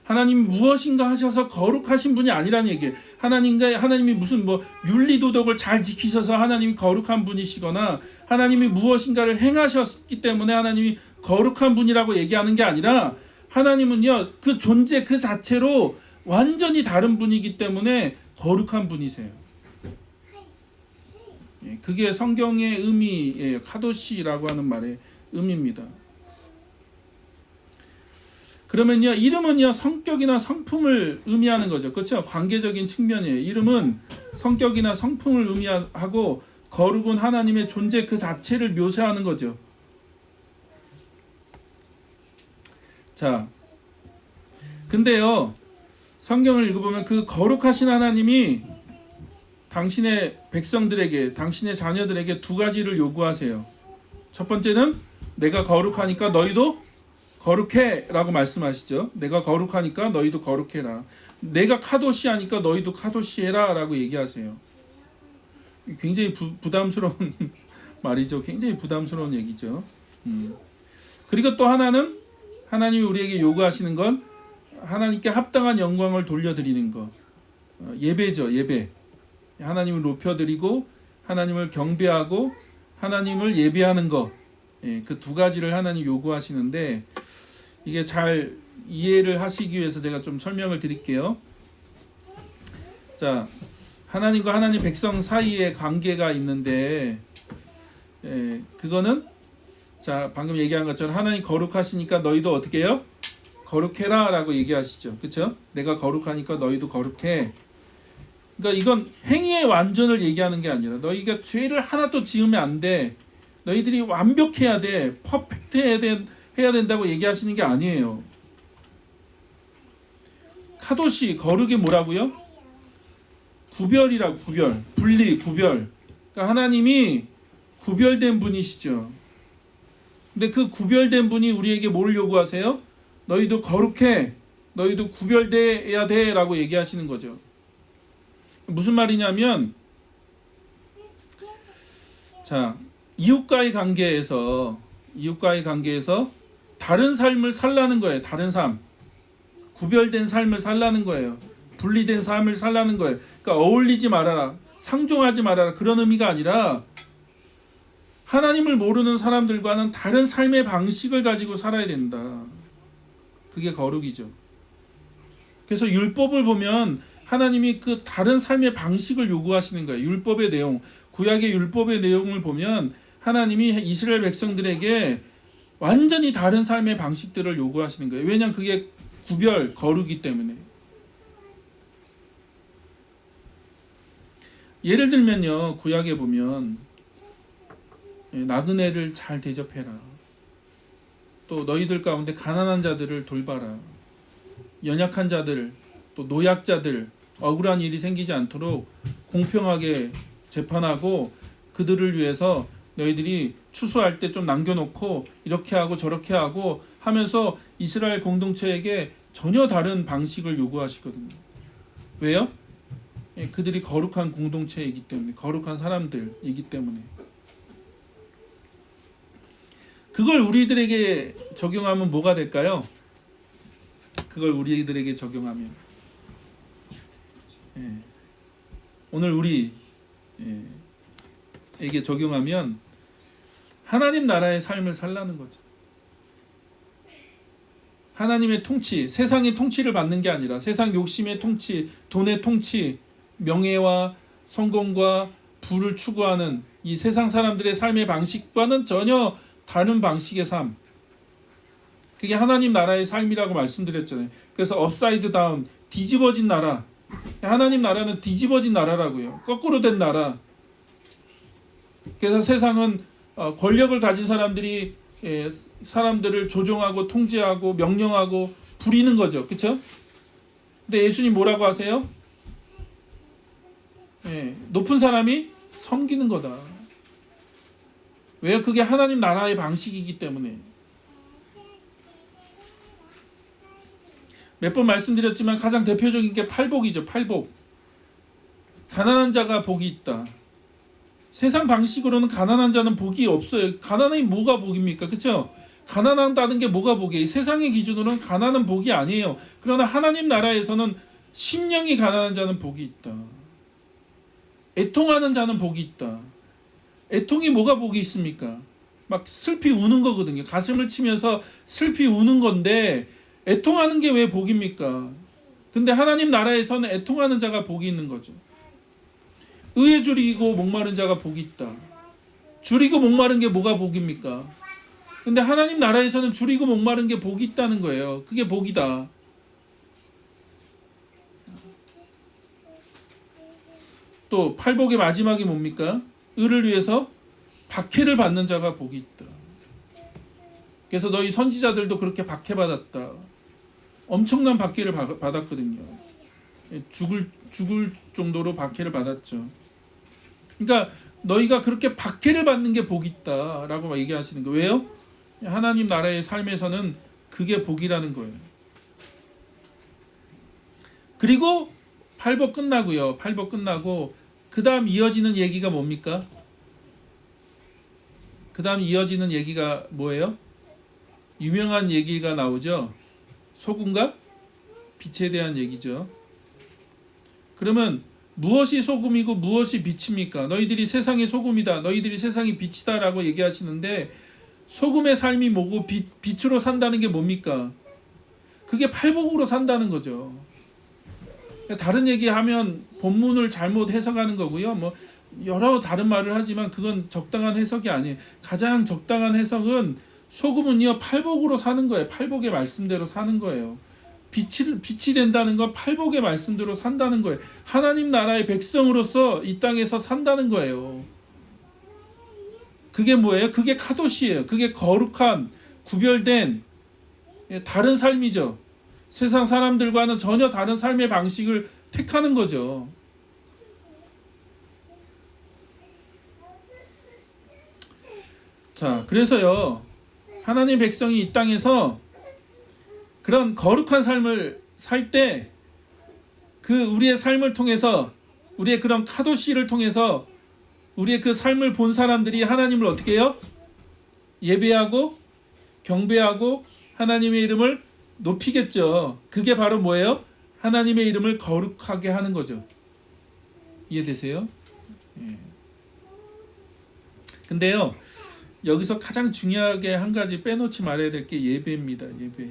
하나님이 무엇인가 하셔서 거룩하신 분이 아니라는 얘기예요. 하나님이 무슨 윤리도덕을 잘 지키셔서 하나님이 거룩한 분이시거나 하나님이 무엇인가를 행하셨기 때문에 하나님이 거룩한 분이라고 얘기하는 게 아니라 하나님은요 그 존재 그 자체로 완전히 다른 분이기 때문에 거룩한 분이세요. 그게 성경의 의미예요. 카도시라고 하는 말의 의미입니다. 그러면요 이름은요 성격이나 성품을 의미하는 거죠. 그렇죠? 관계적인 측면이에요. 이름은 성격이나 성품을 의미하고 거룩은 하나님의 존재 그 자체를 묘사하는 거죠. 자, 근데요 성경을 읽어보면 그 거룩하신 하나님이 당신의 백성들에게, 당신의 자녀들에게 두 가지를 요구하세요. 첫 번째는 내가 거룩하니까 너희도 거룩해 라고 말씀하시죠. 내가 거룩하니까 너희도 거룩해라. 내가 카도시 하니까 너희도 카도시 해라 라고 얘기하세요. 굉장히 부담스러운 말이죠. 굉장히 부담스러운 얘기죠. 그리고 또 하나는 하나님이 우리에게 요구하시는 건 하나님께 합당한 영광을 돌려드리는 것. 예배죠. 예배. 하나님을 높여드리고 하나님을 경배하고 하나님을 예배하는 것. 그 두 가지를 하나님 요구하시는데 이게 잘 이해를 하시기 위해서 제가 좀 설명을 드릴게요. 자, 하나님과 하나님 백성 사이에 관계가 있는데 그거는 자 방금 얘기한 것처럼 하나님 거룩하시니까 너희도 어떻게 해요? 거룩해라 라고 얘기하시죠. 그렇죠? 내가 거룩하니까 너희도 거룩해. 그러니까 이건 행위의 완전을 얘기하는 게 아니라 너희가 죄를 하나도 지으면 안 돼. 너희들이 완벽해야 돼. 퍼펙트 해야 된다고 얘기하시는 게 아니에요. 카도시 거룩이 뭐라고요? 구별이라 구별, 분리, 구별. 그러니까 하나님이 구별된 분이시죠. 근데 그 구별된 분이 우리에게 뭘 요구하세요? 너희도 거룩해. 너희도 구별돼야 돼 라고 얘기하시는 거죠. 무슨 말이냐면 자 이웃과의 관계에서 다른 삶을 살라는 거예요. 다른 삶, 구별된 삶을 살라는 거예요. 분리된 삶을 살라는 거예요. 그러니까 어울리지 말아라, 상종하지 말아라 그런 의미가 아니라 하나님을 모르는 사람들과는 다른 삶의 방식을 가지고 살아야 된다. 그게 거룩이죠. 그래서 율법을 보면 하나님이 그 다른 삶의 방식을 요구하시는 거예요. 율법의 내용, 구약의 율법의 내용을 보면 하나님이 이스라엘 백성들에게 완전히 다른 삶의 방식들을 요구하시는 거예요. 왜냐하면 그게 구별, 거룩이기 때문에. 예를 들면요, 구약에 보면 나그네를 잘 대접해라. 또 너희들 가운데 가난한 자들을 돌봐라. 연약한 자들, 또 노약자들, 억울한 일이 생기지 않도록 공평하게 재판하고 그들을 위해서 너희들이 추수할 때 좀 남겨놓고 이렇게 하고 저렇게 하고 하면서 이스라엘 공동체에게 전혀 다른 방식을 요구하시거든요. 왜요? 그들이 거룩한 공동체이기 때문에, 거룩한 사람들이기 때문에. 그걸 우리들에게 적용하면 뭐가 될까요? 그걸 우리들에게 적용하면 오늘 우리 에게 적용하면 하나님 나라의 삶을 살라는 거죠. 하나님의 통치, 세상의 통치를 받는 게 아니라 세상 욕심의 통치, 돈의 통치, 명예와 성공과 부를 추구하는 이 세상 사람들의 삶의 방식과는 전혀 다른 방식의 삶. 그게 하나님 나라의 삶이라고 말씀드렸잖아요. 그래서 업사이드 다운, 뒤집어진 나라. 하나님 나라는 뒤집어진 나라라고요. 거꾸로 된 나라. 그래서 세상은 권력을 가진 사람들이 사람들을 조종하고 통제하고 명령하고 부리는 거죠. 그렇죠? 근데 예수님 뭐라고 하세요? 높은 사람이 섬기는 거다. 왜요? 그게 하나님 나라의 방식이기 때문에. 몇 번 말씀드렸지만 가장 대표적인 게 팔복이죠. 팔복. 가난한 자가 복이 있다. 세상 방식으로는 가난한 자는 복이 없어요. 가난이 뭐가 복입니까? 그렇죠? 가난하다는 게 뭐가 복이에요? 세상의 기준으로는 가난은 복이 아니에요. 그러나 하나님 나라에서는 심령이 가난한 자는 복이 있다. 애통하는 자는 복이 있다. 애통이 뭐가 복이 있습니까? 막 슬피 우는 거거든요. 가슴을 치면서 슬피 우는 건데 애통하는 게 왜 복입니까? 근데 하나님 나라에서는 애통하는 자가 복이 있는 거죠. 의에 줄이고 목마른 자가 복이 있다. 줄이고 목마른 게 뭐가 복입니까? 근데 하나님 나라에서는 줄이고 목마른 게 복이 있다는 거예요. 그게 복이다. 또 팔복의 마지막이 뭡니까? 의를 위해서 박해를 받는 자가 복이 있다. 그래서 너희 선지자들도 그렇게 박해받았다. 엄청난 박해를 받았거든요. 죽을 정도로 박해를 받았죠. 그러니까 너희가 그렇게 박해를 받는 게 복이 있다라고 얘기하시는 거예요. 왜요? 하나님 나라의 삶에서는 그게 복이라는 거예요. 그리고 팔복 끝나고요. 팔복 끝나고 그 다음 이어지는 얘기가 뭡니까? 그 다음 이어지는 얘기가 뭐예요? 유명한 얘기가 나오죠. 소금과 빛에 대한 얘기죠. 그러면 무엇이 소금이고 무엇이 빛입니까? 너희들이 세상의 소금이다. 너희들이 세상의 빛이다 라고 얘기하시는데 소금의 삶이 뭐고 빛으로 산다는 게 뭡니까? 그게 팔복으로 산다는 거죠. 다른 얘기하면 본문을 잘못 해석하는 거고요. 뭐 여러 다른 말을 하지만 그건 적당한 해석이 아니에요. 가장 적당한 해석은 소금은요 팔복으로 사는 거예요. 팔복의 말씀대로 사는 거예요. 빛이 된다는 건 팔복의 말씀대로 산다는 거예요. 하나님 나라의 백성으로서 이 땅에서 산다는 거예요. 그게 뭐예요? 그게 카도시예요. 그게 거룩한 구별된 다른 삶이죠. 세상 사람들과는 전혀 다른 삶의 방식을 택하는 거죠. 자, 그래서요 하나님 백성이 이 땅에서 그런 거룩한 삶을 살 때 그 우리의 삶을 통해서 우리의 그런 카도시를 통해서 우리의 그 삶을 본 사람들이 하나님을 어떻게 해요? 예배하고 경배하고 하나님의 이름을 높이겠죠. 그게 바로 뭐예요? 하나님의 이름을 거룩하게 하는 거죠. 이해되세요? 예. 근데요 여기서 가장 중요하게 한 가지 빼놓지 말아야 될 게 예배입니다. 예배.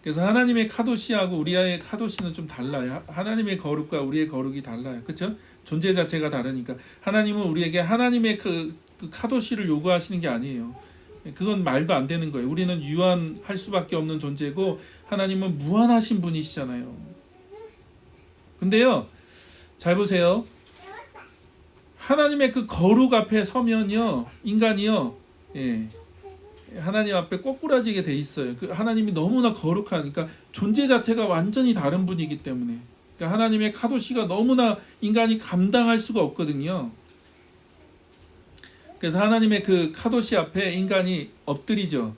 그래서 하나님의 카도시하고 우리의 카도시는 좀 달라요. 하나님의 거룩과 우리의 거룩이 달라요. 그렇죠? 존재 자체가 다르니까 하나님은 우리에게 하나님의 그 카도시를 요구하시는 게 아니에요. 그건 말도 안 되는 거예요. 우리는 유한할 수밖에 없는 존재고 하나님은 무한하신 분이시잖아요. 근데요 잘 보세요. 하나님의 그 거룩 앞에 서면요 인간이요 하나님 앞에 꼬꾸라지게 돼 있어요. 그 하나님이 너무나 거룩하니까 존재 자체가 완전히 다른 분이기 때문에 그러니까 하나님의 카도시가 너무나 인간이 감당할 수가 없거든요. 그래서 하나님의 그 카도시 앞에 인간이 엎드리죠.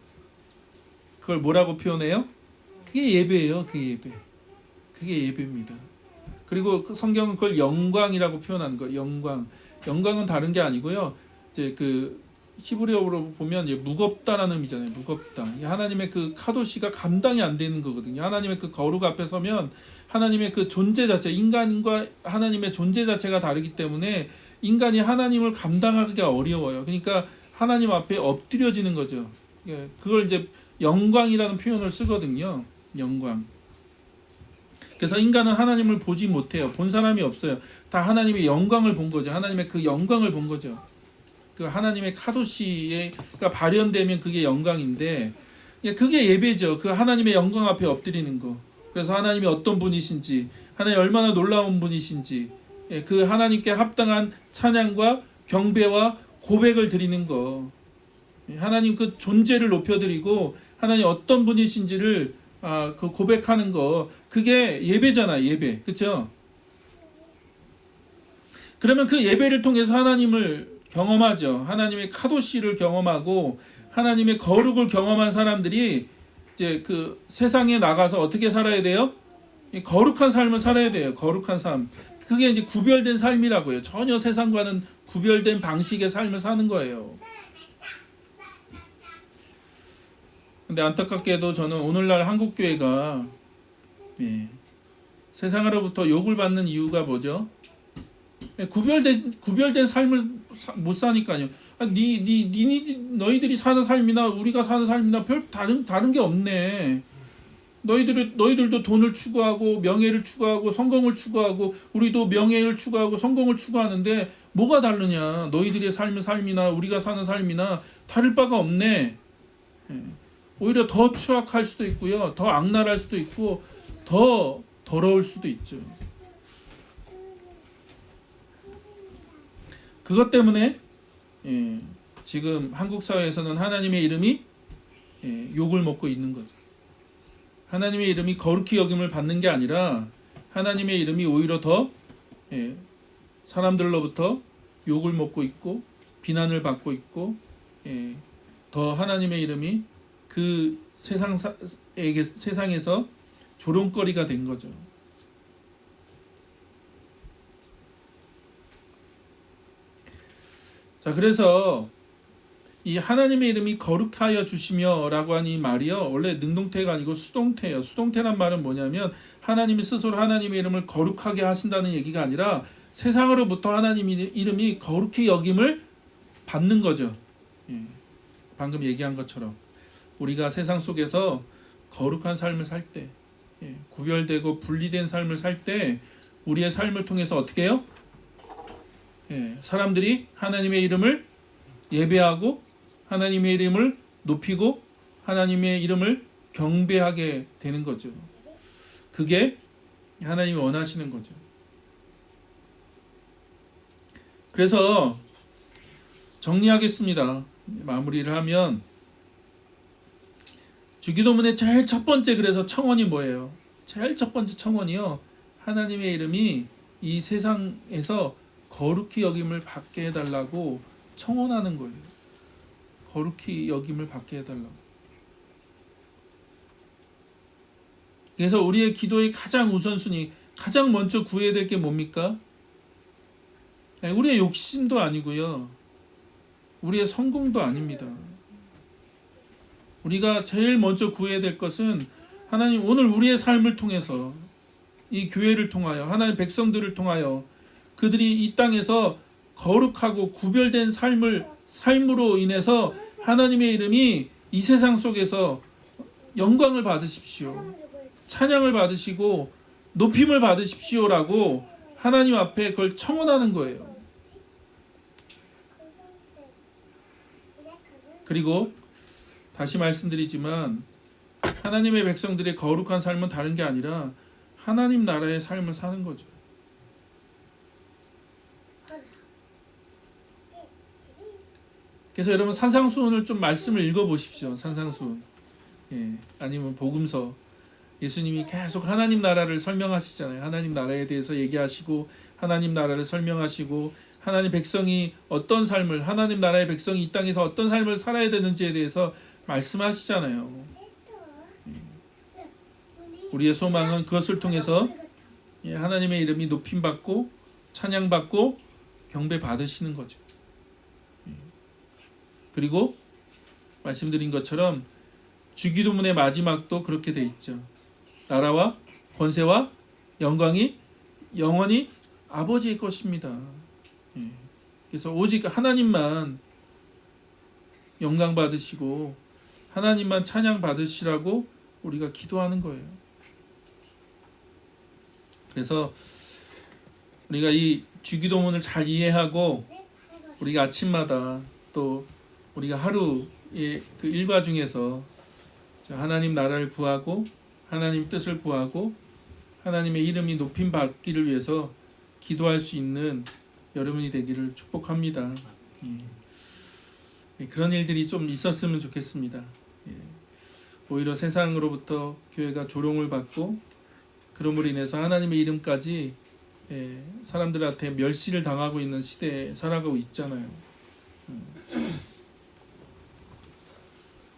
그걸 뭐라고 표현해요? 그게 예배예요. 그게 예배. 그게 예배입니다. 그리고 그 성경은 그걸 영광이라고 표현하는 거예요. 영광. 영광은 다른 게 아니고요. 이제 그 히브리어로 보면 무겁다라는 의미잖아요. 무겁다. 하나님의 그 카도시가 감당이 안 되는 거거든요. 하나님의 그 거룩 앞에 서면 하나님의 그 존재 자체, 인간과 하나님의 존재 자체가 다르기 때문에 인간이 하나님을 감당하기가 어려워요. 그러니까 하나님 앞에 엎드려지는 거죠. 그걸 이제 영광이라는 표현을 쓰거든요. 영광. 그래서 인간은 하나님을 보지 못해요. 본 사람이 없어요. 다 하나님의 영광을 본 거죠. 하나님의 그 영광을 본 거죠. 그 하나님의 카도시가 발현되면 그게 영광인데, 그게 예배죠. 그 하나님의 영광 앞에 엎드리는 거. 그래서 하나님이 어떤 분이신지, 하나님 얼마나 놀라운 분이신지, 그 하나님께 합당한 찬양과 경배와 고백을 드리는 거. 하나님 그 존재를 높여드리고 하나님 어떤 분이신지를 그 고백하는 거, 그게 예배잖아. 예배, 그렇죠? 그러면 그 예배를 통해서 하나님을 경험하죠. 하나님의 카도시를 경험하고 하나님의 거룩을 경험한 사람들이 이제 그 세상에 나가서 어떻게 살아야 돼요? 거룩한 삶을 살아야 돼요. 거룩한 삶. 그게 이제 구별된 삶이라고요. 전혀 세상과는 구별된 방식의 삶을 사는 거예요. 근데 안타깝게도 저는 오늘날 한국 교회가 세상으로부터 욕을 받는 이유가 뭐죠? 구별된 삶을 못 사니까요. 너희들이 사는 삶이나 우리가 사는 삶이나 별 다른 게 없네. 너희들도 돈을 추구하고 명예를 추구하고 성공을 추구하고 우리도 명예를 추구하고 성공을 추구하는데 뭐가 다르냐? 너희들의 삶이나 우리가 사는 삶이나 다를 바가 없네. 오히려 더 추악할 수도 있고요. 더 악랄할 수도 있고 더 더러울 수도 있죠. 그것 때문에 지금 한국 사회에서는 하나님의 이름이 욕을 먹고 있는 거죠. 하나님의 이름이 거룩히 여김을 받는 게 아니라 하나님의 이름이 오히려 더 사람들로부터 욕을 먹고 있고 비난을 받고 있고 더 하나님의 이름이 그 세상에서 조롱거리가 된 거죠. 자, 그래서 이 하나님의 이름이 거룩하여 주시며라고 하는 이 말이요, 원래 능동태가 아니고 수동태예요. 수동태란 말은 뭐냐면 하나님이 스스로 하나님의 이름을 거룩하게 하신다는 얘기가 아니라 세상으로부터 하나님의 이름이 거룩히 여김을 받는 거죠. 방금 얘기한 것처럼 우리가 세상 속에서 거룩한 삶을 살 때, 구별되고 분리된 삶을 살 때 우리의 삶을 통해서 어떻게 해요? 사람들이 하나님의 이름을 예배하고 하나님의 이름을 높이고 하나님의 이름을 경배하게 되는 거죠. 그게 하나님이 원하시는 거죠. 그래서 정리하겠습니다. 마무리를 하면 주기도문의 제일 첫 번째 그래서 청원이 뭐예요? 제일 첫 번째 청원이요, 하나님의 이름이 이 세상에서 거룩히 여김을 받게 해달라고 청원하는 거예요. 거룩히 여김을 받게 해달라고. 그래서 우리의 기도의 가장 우선순위, 가장 먼저 구해야 될 게 뭡니까? 우리의 욕심도 아니고요, 우리의 성공도 아닙니다. 우리가 제일 먼저 구해야 될 것은 하나님, 오늘 우리의 삶을 통해서 이 교회를 통하여 하나님의 백성들을 통하여 그들이 이 땅에서 거룩하고 구별된 삶으로 인해서 하나님의 이름이 이 세상 속에서 영광을 받으십시오, 찬양을 받으시고 높임을 받으십시오라고 하나님 앞에 그걸 청원하는 거예요. 그리고 다시 말씀드리지만 하나님의 백성들의 거룩한 삶은 다른 게 아니라 하나님 나라의 삶을 사는 거죠. 그래서 여러분 산상수훈을 좀 말씀을 읽어보십시오. 산상수훈, 아니면 복음서. 예수님이 계속 하나님 나라를 설명하시잖아요. 하나님 나라에 대해서 얘기하시고 하나님 나라를 설명하시고 하나님 백성이 어떤 삶을, 하나님 나라의 백성이 이 땅에서 어떤 삶을 살아야 되는지에 대해서 말씀하시잖아요. 우리의 소망은 그것을 통해서 하나님의 이름이 높임받고 찬양받고 경배받으시는 거죠. 그리고 말씀드린 것처럼 주기도문의 마지막도 그렇게 돼 있죠. 나라와 권세와 영광이 영원히 아버지의 것입니다. 예. 그래서 오직 하나님만 영광 받으시고 하나님만 찬양 받으시라고 우리가 기도하는 거예요. 그래서 우리가 이 주기도문을 잘 이해하고 우리가 아침마다 또 우리가 하루의 그 일과 중에서 하나님 나라를 구하고 하나님 뜻을 구하고 하나님의 이름이 높임 받기를 위해서 기도할 수 있는 여러분이 되기를 축복합니다. 예. 그런 일들이 좀 있었으면 좋겠습니다. 예. 오히려 세상으로부터 교회가 조롱을 받고 그럼으로 인해서 하나님의 이름까지 사람들한테 멸시를 당하고 있는 시대에 살아가고 있잖아요.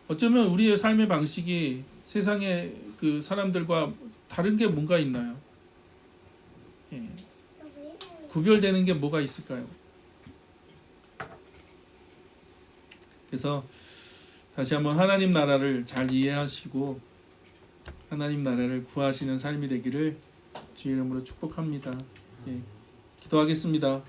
어쩌면 우리의 삶의 방식이 세상의 그 사람들과 다른 게 뭔가 있나요? 예. 구별되는 게 뭐가 있을까요? 그래서 다시 한번 하나님 나라를 잘 이해하시고 하나님 나라를 구하시는 삶이 되기를 주의 이름으로 축복합니다. 예. 기도하겠습니다.